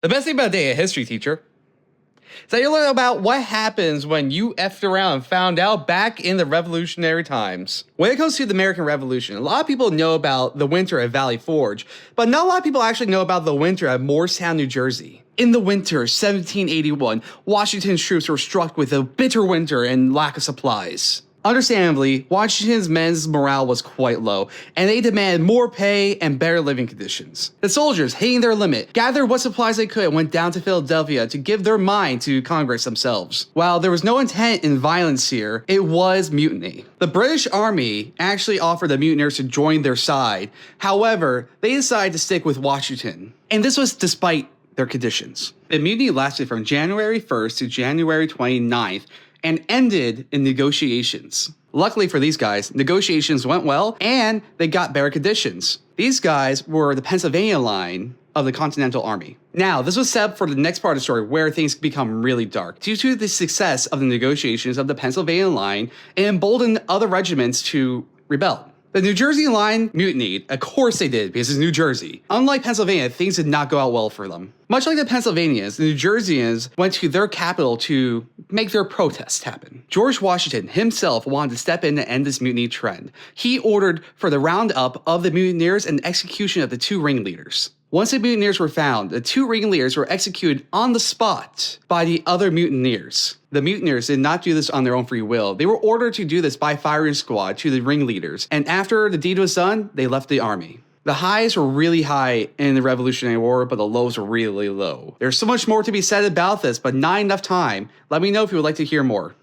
The best thing about being a history teacher is that you learn about what happens when you effed around and found out back in the revolutionary times. When it comes to the American Revolution, a lot of people know about the winter at Valley Forge, but not a lot of people actually know about the winter at Morristown, New Jersey. In the winter 1781, Washington's troops were struck with a bitter winter and lack of supplies. Understandably, Washington's men's morale was quite low, and they demanded more pay and better living conditions. The soldiers, hitting their limit, gathered what supplies they could and went down to Philadelphia to give their mind to Congress themselves. While there was no intent in violence here, it was mutiny. The British Army actually offered the mutineers to join their side. However, they decided to stick with Washington. And this was despite their conditions. The mutiny lasted from January 1st to January 29th, and ended in negotiations. Luckily for these guys, negotiations went well and they got better conditions. These guys were the Pennsylvania line of the Continental Army. Now, this was set up for the next part of the story where things become really dark. Due to the success of the negotiations of the Pennsylvania line, it emboldened other regiments to rebel. The New Jersey line mutinied. Of course they did, because it's New Jersey. Unlike Pennsylvania, things did not go out well for them. Much like the Pennsylvanians, the New Jerseyans went to their capital to make their protest happen. George Washington himself wanted to step in and end this mutiny trend. He ordered for the roundup of the mutineers and execution of the two ringleaders. Once the mutineers were found, the two ringleaders were executed on the spot by the other mutineers. The mutineers did not do this on their own free will. They were ordered to do this by firing squad to the ringleaders, and after the deed was done, they left the army. The highs were really high in the Revolutionary War, but the lows were really low. There's so much more to be said about this, but not enough time. Let me know if you would like to hear more.